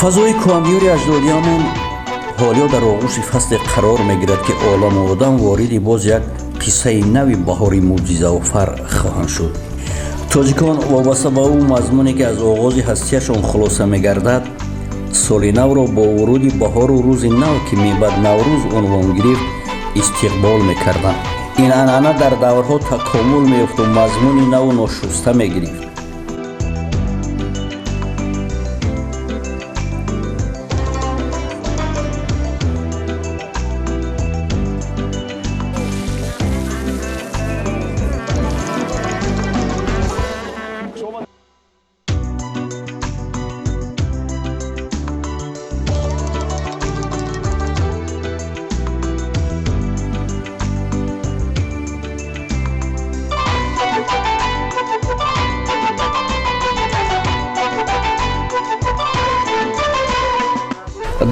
фазои куамиёри аҷдодиамон ҳолиё дар оғӯши фасле қарор мегирад ки оламу одам вориди боз як қиссаи нави баҳори мӯъҷизаофар хоҳанд шуд. тоҷикон вобаста ба ӯ мазмуне ки аз оғози ҳастияшон хулоса мегардад, соли навро бо вуруди баҳору рӯзи нав ки мебад наврӯз унвон гирифт истиқбол мекарданд. ин анъана дар даврҳо такомул меёфту мазмуни наву ношуста мегирифт.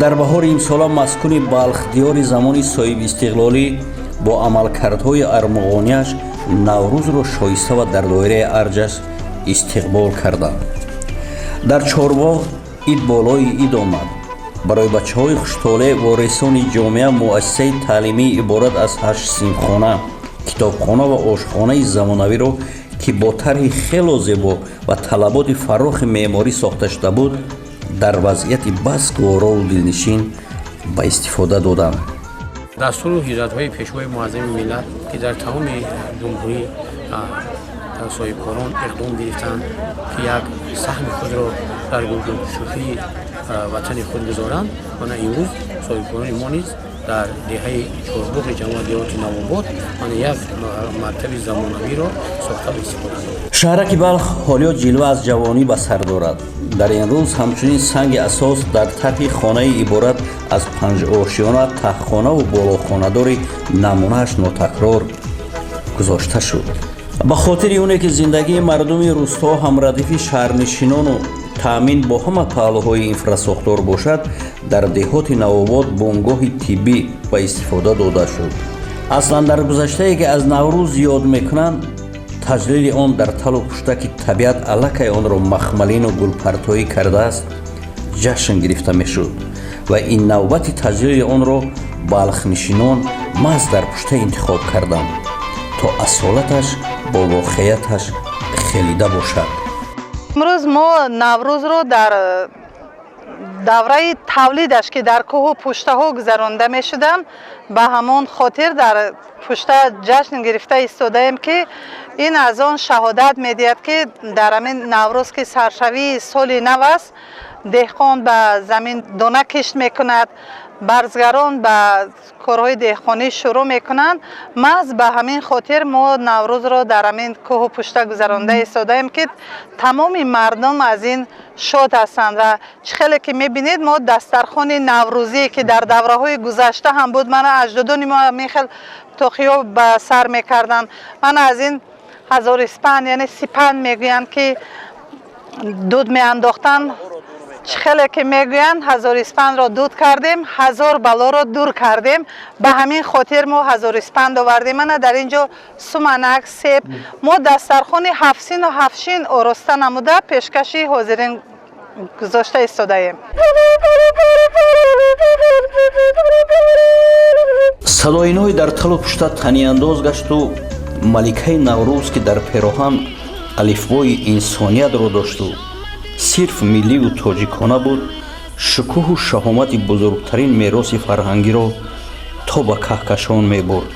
дар баҳори имсола маскуни балхдиёри замони соҳибистиқлолӣ бо амалкардҳои армағонияш наврӯзро шоиста ва дар доираи арҷаш истиқбол карданд. дар чорбоғ ид болои ид омад. барои бачаҳои хуштоле ворисони ҷомеа муассисаи таълимии иборат аз 8 синфхона, китобхона ва ошхонаи замонавиро ки бо тарҳи хело зебо ва талаботи фарохи меъморӣ сохта шуда буд, дар вазъияти бас гуворову дилнишин ба истифода доданд. дастуру ҳиҷратҳои пешвои муаззами миллат ки дар тамоми ҷумҳурӣ соҳибкорон иқдом гирифтанд ки як саҳми худро дар гулшӯхии ватани худ гузоранд. мана имрӯз соҳибкорони мо низ дар деҳаи чорбоғи ҷамоат деҳоти навобод мана як мактаби замонавиро сохта ба истифода доданд. шаҳраки балх ҳолиё ҷилва аз ҷавонӣ ба сар дорад. дар ин рӯз ҳамчунин санги асос дар тарҳи хонаи иборат аз панҷошиёна таҳхонаву болохонадори намунааш нотакрор гузошта шуд. ба хотири оне ки зиндагии мардуми рӯсто ҳамрадифи шаҳрнишинону таъмин бо ҳама паҳлӯҳои инфрасохтор бошад, дар деҳоти навобод бомгоҳи тиббӣ ба истифода дода шуд. аслан дар гузаштае ки аз наврӯз ёд мекунанд, таҷлили он дар талу пуштаки табиат аллакай онро махмалину гулпартоӣ кардааст, ҷашн гирифта мешуд ва ин навбати таҷлили онро балхнишинон маҳз дар пушта интихоб карданд то асолаташ бо воқеияташ хелида бошад. имрӯз мо наврӯзро дар давраи тавлидаш ки дар кӯҳу пуштаҳо гузаронда мешуданд, ба ҳамон хотир дар пушта ҷашн гирифта истодаем ки ин аз он шаҳодат медиҳад ки дар ҳамин наврӯз ки саршавии соли нав аст, деҳқон ба замин дона кишт мекунад, барзгарон ба корҳои деҳқонӣ шурӯъ мекунанд. маҳз ба ҳамин хотир мо наврӯзро дар ҳамин кӯҳу пушта гузаронда истодаем ки тамоми мардум аз ин шод ҳастанд ва чӣ хеле ки мебинед мо дастархони наврӯзӣ ки дар давраҳои гузашта ҳам буд, мана аҷдодони мо ҳамин хел тохиё ба сар мекарданд. мана аз ин ҳазориспан яъне сипанд мегӯянд ки дуд меандохтанд. чӣ хеле ки мегӯянд ҳазориспанро дуд кардем, ҳазор балоро дур кардем, ба ҳамин хотир мо ҳазориспанд овардем. мана дар ин ҷо суманак, себ, мо дастархони ҳафсину ҳафшин ороста намуда пешкаши ҳозирин гузошта истодаем. садои ноҳи дар талу пушта таниандоз гашту маликаи наврӯз ки дар пероҳан алифбои инсониятро дошту сирф милливу тоҷикона буд, шукӯҳу шаҳомати бузургтарин мероси фарҳангиро то ба каҳкашон мебурд.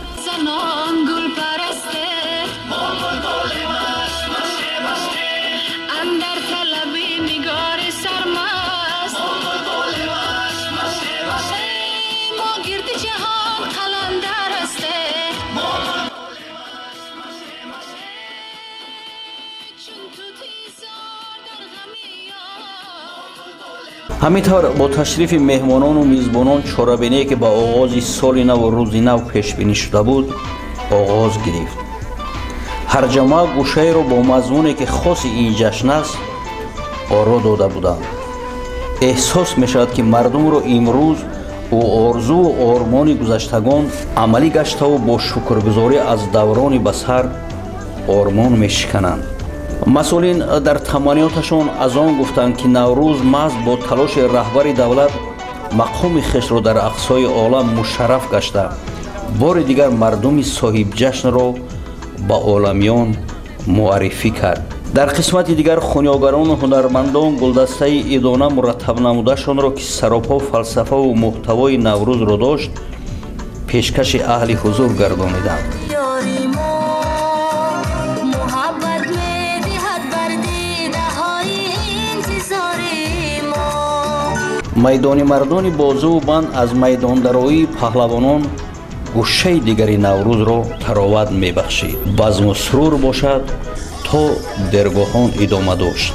ҳамин тавр бо ташрифи меҳмонону мизбонон чорабиние ки ба оғози соли наву рӯзи нав пешбинӣ шуда буд оғоз гирифт. ҳар ҷамоа гӯшаеро бо мазмуне ки хоси ин ҷашн аст оро дода буданд. эҳсос мешавад ки мардумро имрӯз ӯ орзуву ормони гузаштагон амалӣ гаштаву бо шукргузорӣ аз даврони ба сар ормон мешикананд. масъулин дар тамониёташон аз он гуфтанд ки наврӯз маҳз бо талоши раҳбари давлат мақоми хешро дар ақсои олам мушарраф гашта бори дигар мардуми соҳибҷашнро ба оламиён муаррифӣ кард. дар қисмати дигар хунёгарону ҳунармандон гулдастаи идона мураттаб намудашонро ки саропо фалсафаву муҳтавои наврӯзро дошт пешкаши аҳли ҳузур гардониданд. майдони мардони бозуву банд аз майдондароии паҳлавонон гӯшаи дигари наврӯзро тароват мебахшид. базму сурур бошад то дергоҳон идома дошт.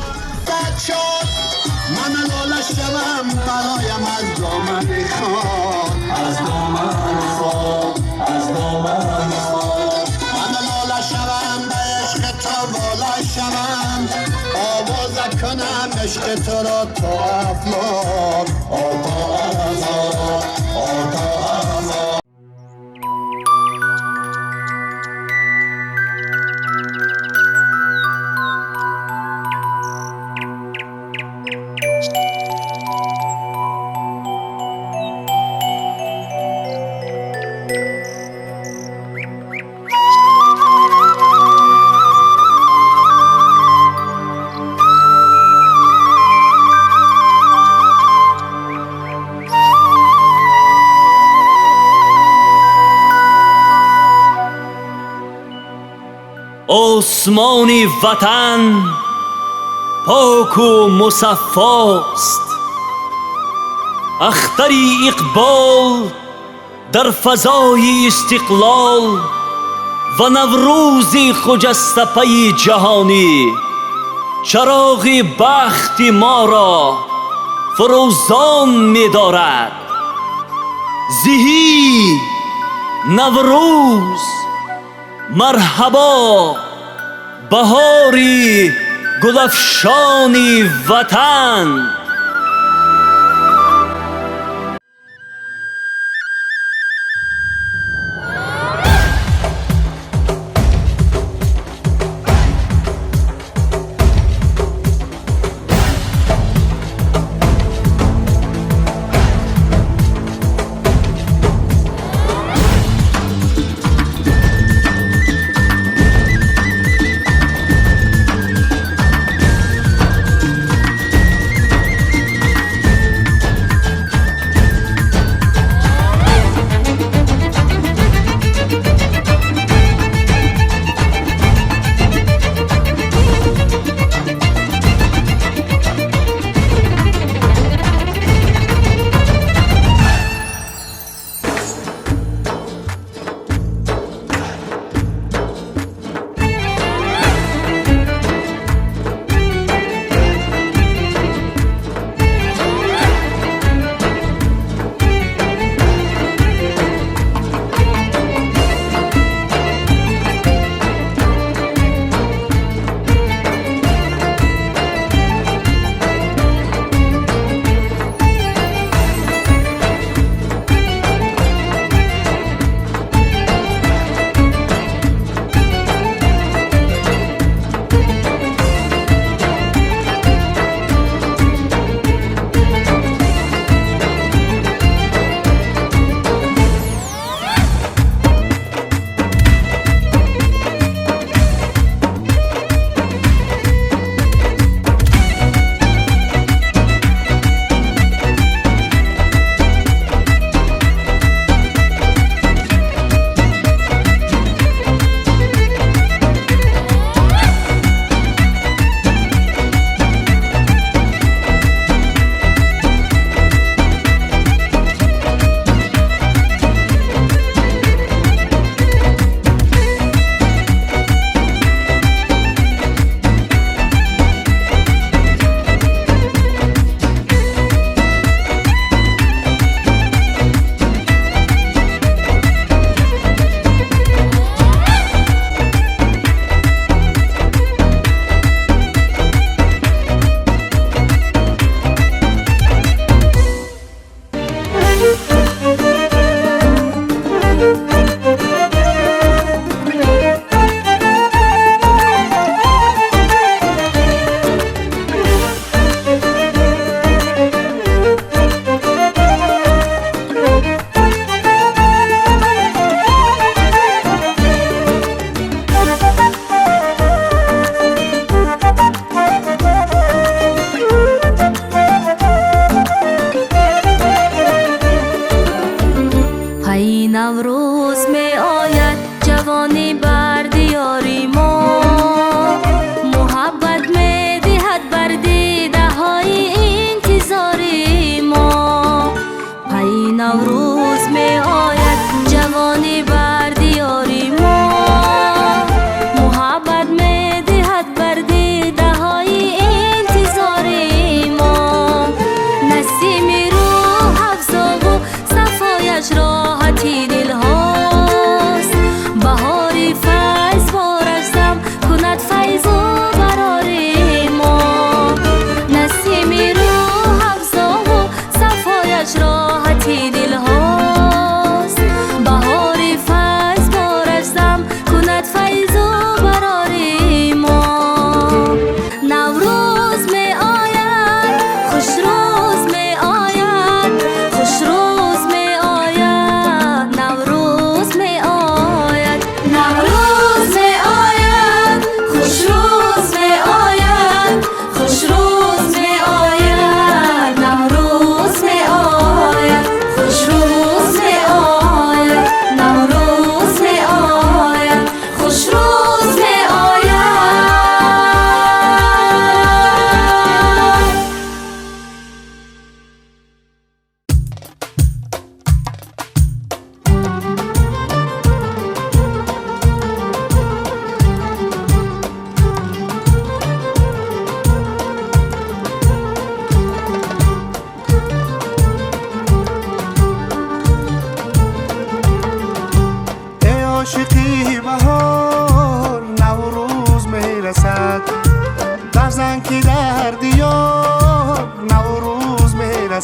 عشق تو را تا افلاک آتا آزاد آتا آزاد آسمان وطن پاک و مصفاست، اختری اقبال در فضای استقلال و نوروز خجسته پی جهانی چراغ بخت ما را فروزان می دارد. زهی نوروز مرحبا بهاری گلفشانی وطن.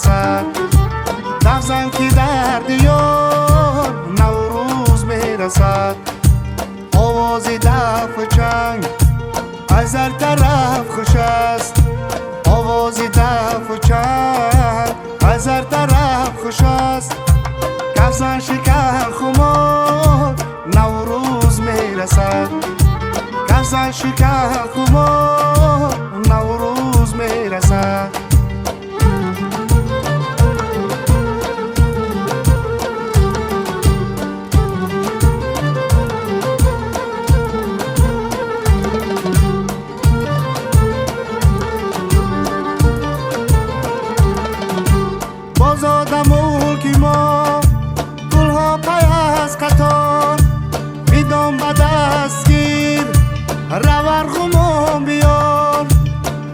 میرسد لفظن که در دیار نوروز میرسد آواز دف و چنگ از هر طرف خوش است آواز دف و چنگ از هر طرف خوش است کفزن شکر خمار نوروز میرسد کفزن شکر خمار نوروز میرسد باز آدم ملکی ما گلها پای از قطار بیدام به دستگیر رور خمام بیار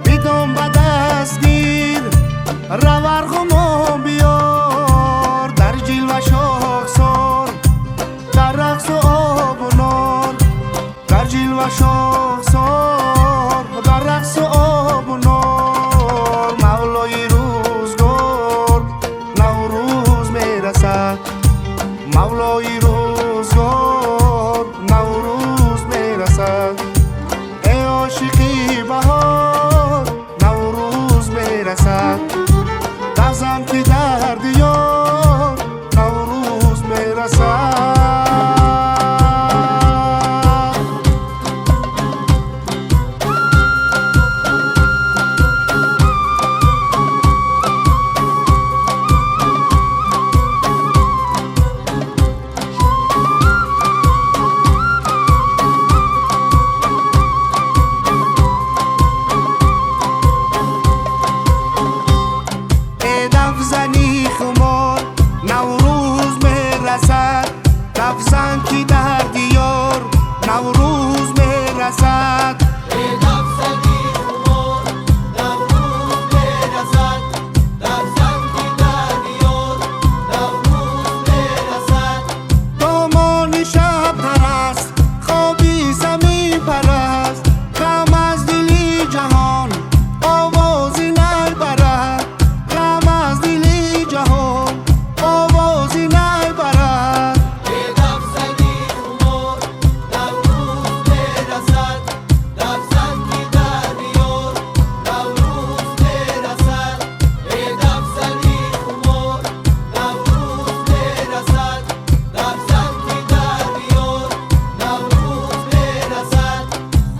بیدام به دستگیر رور خمام بیار در جلوه شاخسار در رقص و آب و نار در جلوه شاخسار در رقص و آب و نار مولای روزگار نوروز میرسد مولای روزگار نوروز میرسد ای عاشقی بهار نوروز میرسد لفظم که در دیار نوروز میرسد زنی خمار نوروز میرسد لفظن که در دیار نوروز میرسد لفظنی خمار نوروز میرسد لفظن که در دیار نوروز میرسد دامان شب پرست خوابی زمین پرست غم از دلی جهان آوازی نبرد غم از دلی جهان آوازی نبرد لفظنی خمار نوروز میرسد لفظن که در دیار نوروز میرسد لفظنی خمار نوروز میرسد لفظن که در دیار نوروز میرسد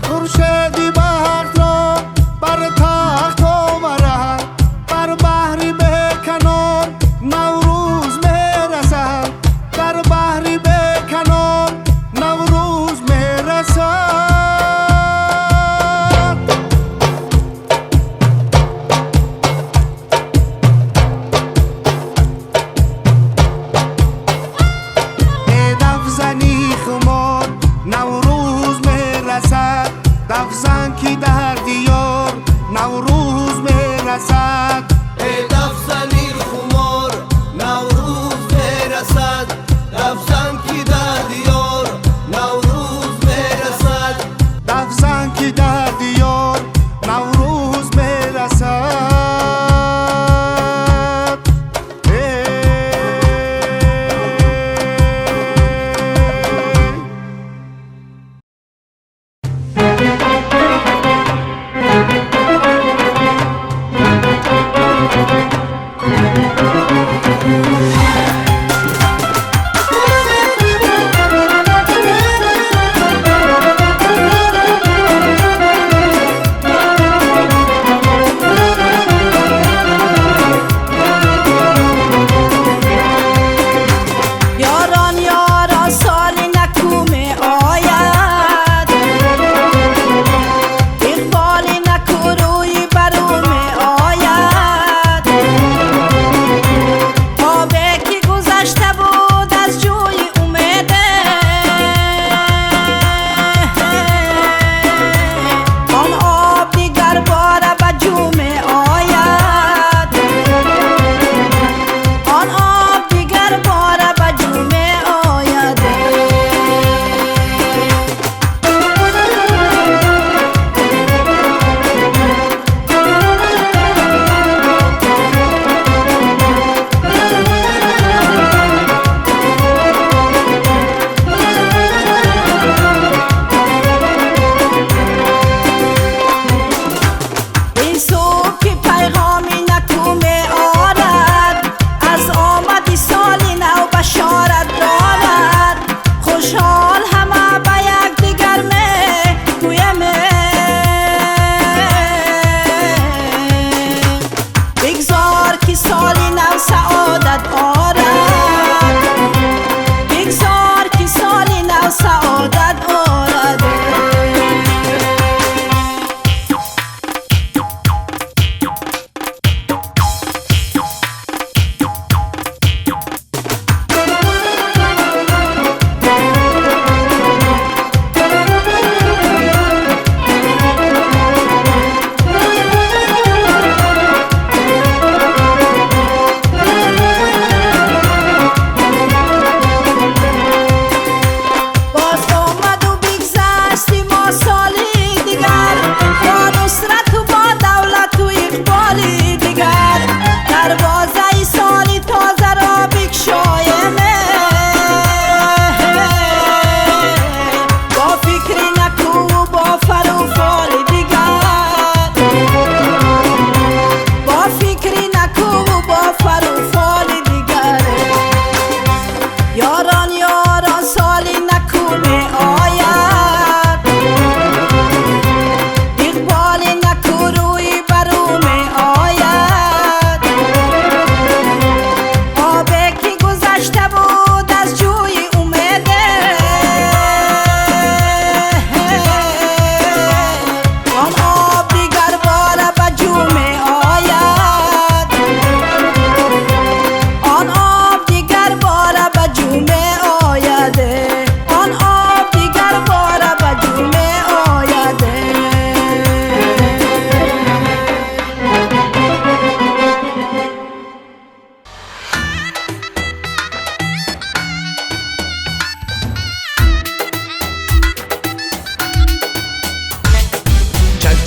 خورشیدی بخت را بر تخت آورد بر بحری به کنار نوروز میرسد در بحری به کنار نوروز میرسد ای دف زنی خمار نوروز میرسد دف زن که در دیار نوروز میرسد لفظنی خمار نوروز میرسد لفظن که در دیار نوروز میرسد دف زن که در دیار نوروز میرسد سالی نو سعادت آرد بگذار که سالی نو سعادت آرد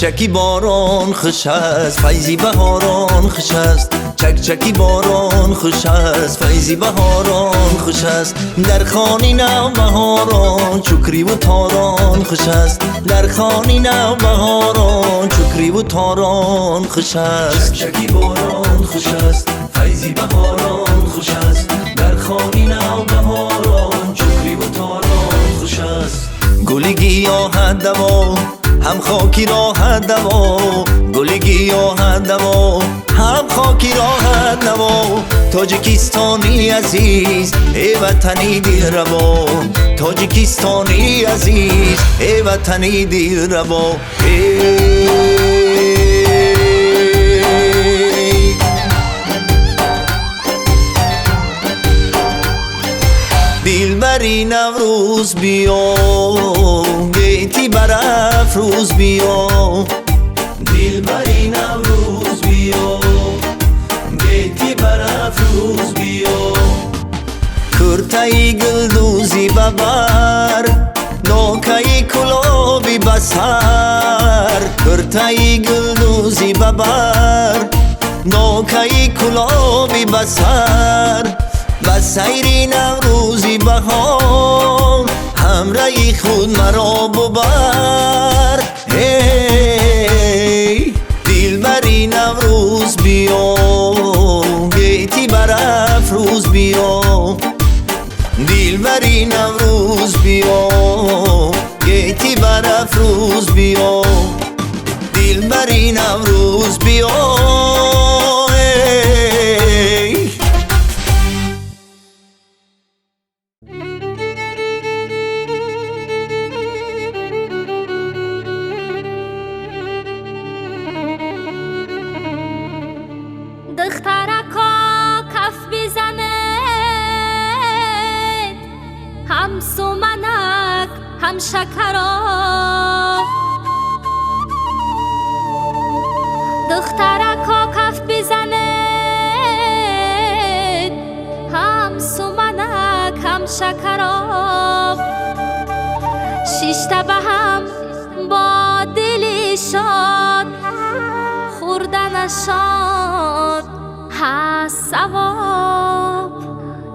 چکی باران خوش است فیضی بهاران خوش است چکی باران خوش است فیضی بهاران خوش است در خانی نو بهاران چکری و تاران خوش است در خانی نو بهاران چکری و تاران خوش است چکی باران خوش است فیضی بهاران خوش است در خانی نو بهاران چکری و تاران خوش است گلی گیاه دوا هم خاکی راحت دوا گل گیاه دوا هم خاکی راحت نوا تاجیکستانی عزیز ای وطنی دل ربا تاجیکستانی عزیز ای وطنی دل ربا دلبری نوروز بیا گیتی برافروز بیا دلبری نوروز بیا گیتی برافروز بیا کرتای گلدوزی ببر نوکای کلابی بسر کرتای گلدوزی ببر نوکای کلابی بسر و سیری نوروزی بهار همراه خود مرا ببر دلبری نوروز بیا گیتی برافروز بیا دلبری نوروز بیا گیتی برافروز بیا دلبری نوروز بیا دخترکا کف بزنه هم سومنک هم شکرا دخترکا کف بزنه هم سومنک هم شکرا شیشته به هم با دلی شاد خوردنشان هست ثواب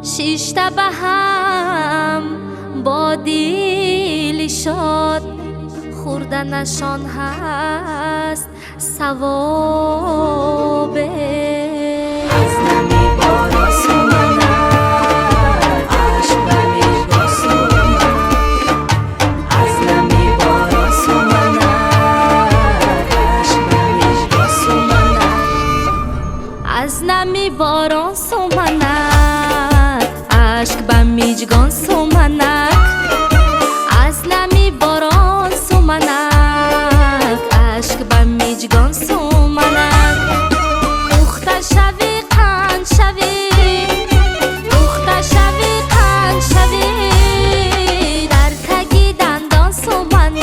شیشته به هم با دلی شاد خوردنشان هست ثوابه از نمی بارا سومنه عشق بمیش با سومنه از نمی بارا سومنه عشق بمیش با سومنه از نمی باران سومنک عشق به میجگان سومنک از نمی باران سومنک عشق به میجگان سومنک پخته شوی قند شوی پخته شوی قند شوی در تگی دندان سومنک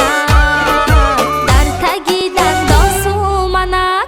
در تگی دندان سومنک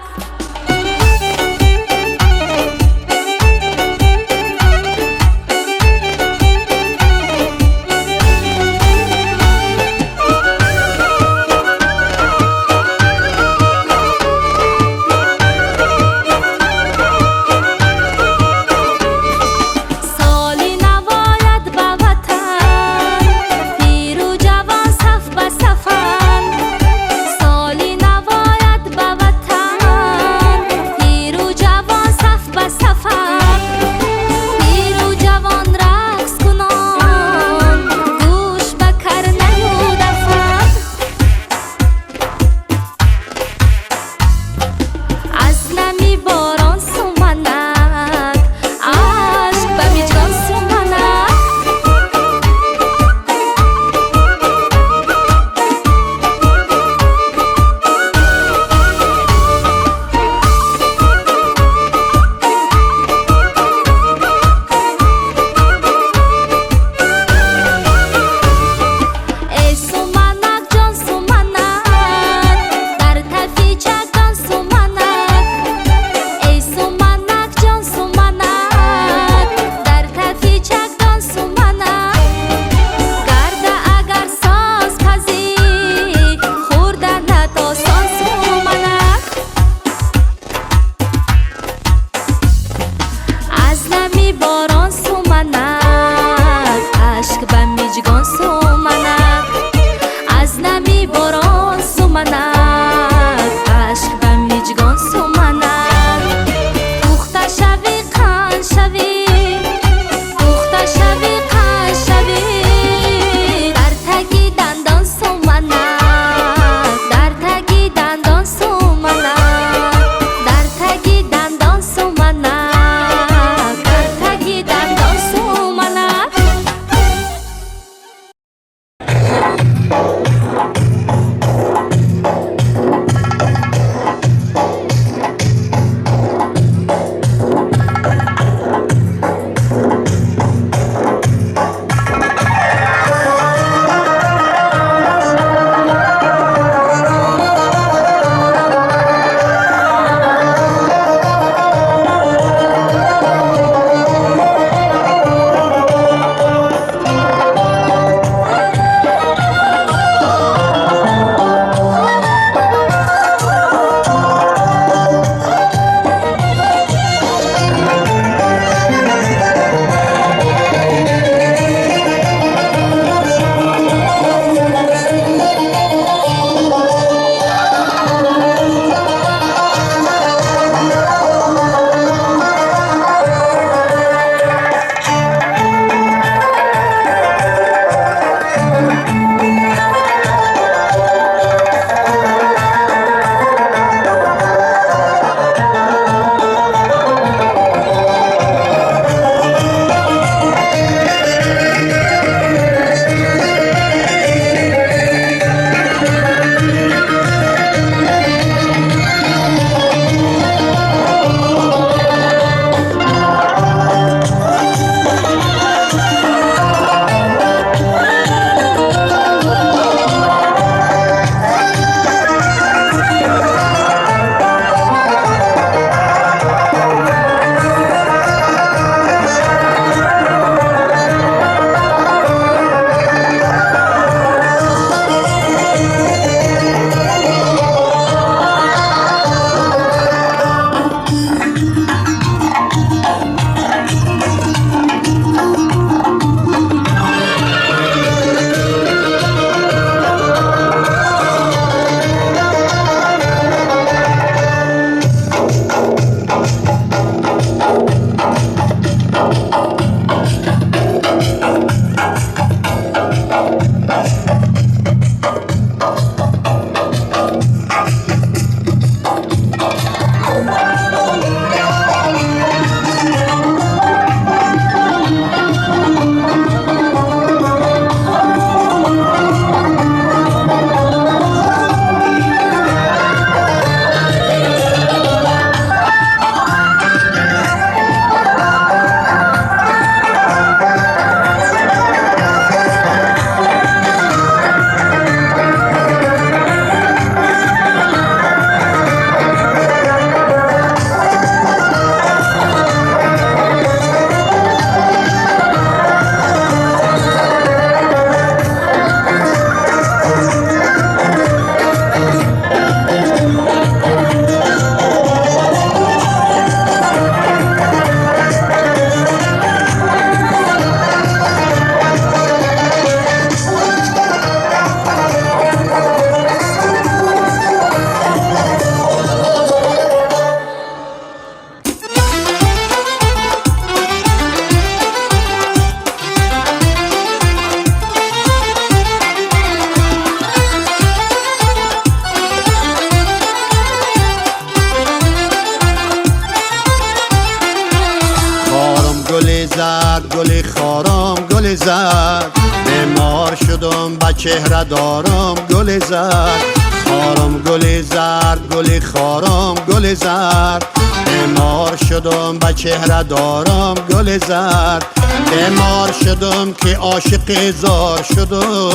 زرد گل خارم گل زرد بیمار شدم با چهره دارم گل زرد خارم گل زرد گل خارم گل زرد بیمار شدم با چهره دارم گل زرد بیمار شدم که عاشق زار شدم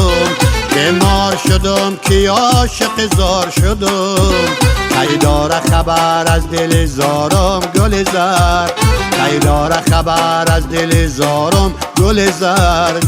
بیمار شدم که عاشق زار شدم کی داره خبر از دل زارم گل زرد کی داره خبر از دل زارم گل زرد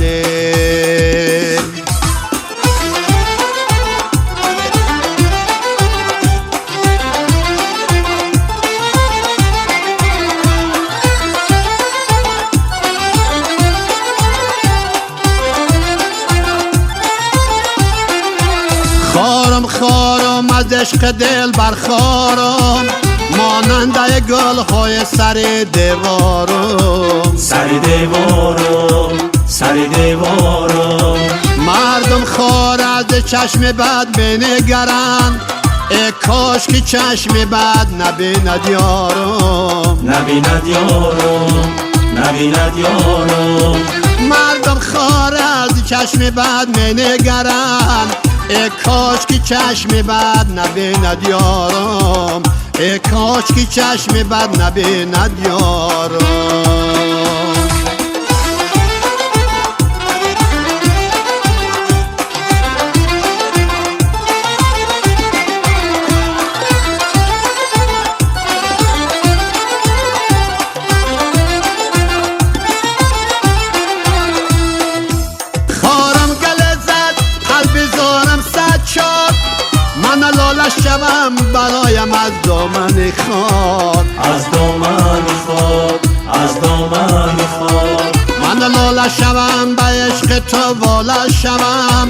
خارم خارم از عشق دل برخارم ماننده گل های سر دیوارم سر دیوارم سر دیوارم مردم خار از چشم بد بنگرند ای کاش که چشم بد نبیند یارم نبیند یارم نبیند یارم مردم خار از چشم بد منگرند ای کاش که چشم بد نبیند یارم ای کاش که چشم بد نبیند یارم شوم برایم از دامن خاک از دامن خاک از دامن خاک من لاله شوم به عشق تو واله شوم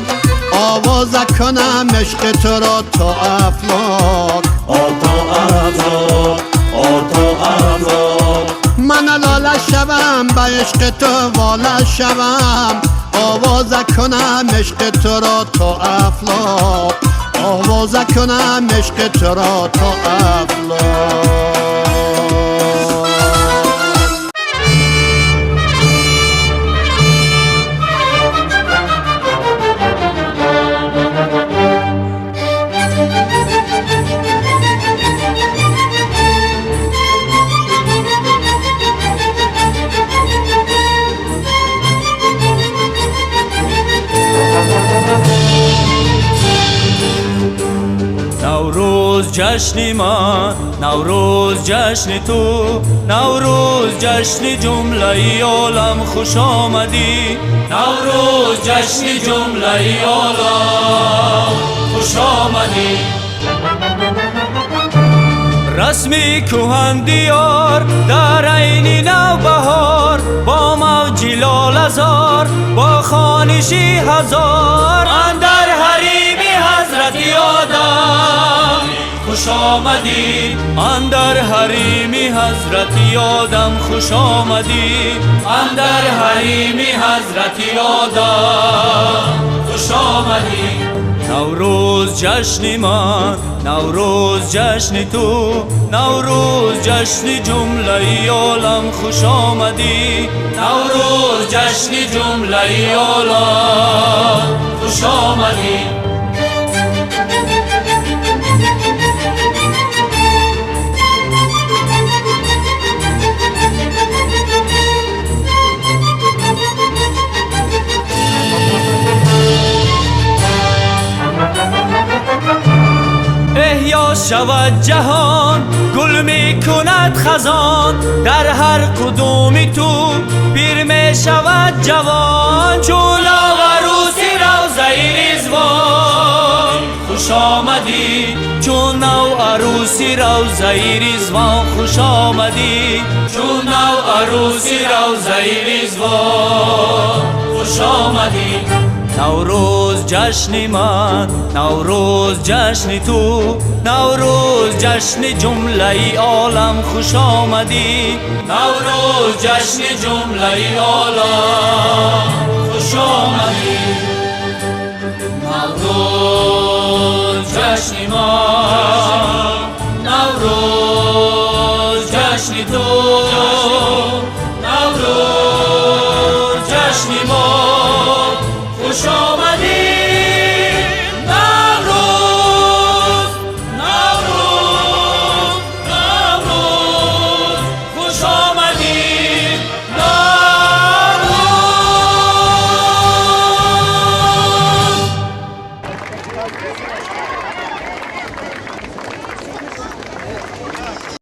آواز کنم عشق تو را تا افلاک آتا افلاک آتا افلاک من لاله شوم به عشق تو واله شوم آواز کنم عشق تو را تا افلاک آواز کنم عشق تو را تا افلاک نوروز جشن من نوروز جشن تو نوروز جشن جمله عالم خوش آمدی نوروز جشن جمله عالم خوش آمدی رسمی کهن دیار در عین نوبهار با موج لاله‌زار با خوانشی هزار اندر حریم حضرت آدم خوش آمدی اندر حریم حضرت آدم خوش آمدی اندر حریم حضرت آدم خوش آمدی نوروز جشن من نوروز جشن تو نوروز جشن جمله عالم خوش آمدی نوروز جشن جمله عالم خوش آمدی احیا شود جهان گل می کند خزان در هر کدومی تو پیر می شود جوان چون عروسی روزه رضوان خوش آمدی چون نو عروسی روزه رضوان خوش آمدی چون نو عروسی روزه رضوان خوش آمدی نوروز جشن من نوروز جشن تو نوروز جشن جمله عالم خوش آمدی نوروز جشن جمله عالم خوش آمدی نوروز جشن من نوروز جشن تو نوروز خوش آمدی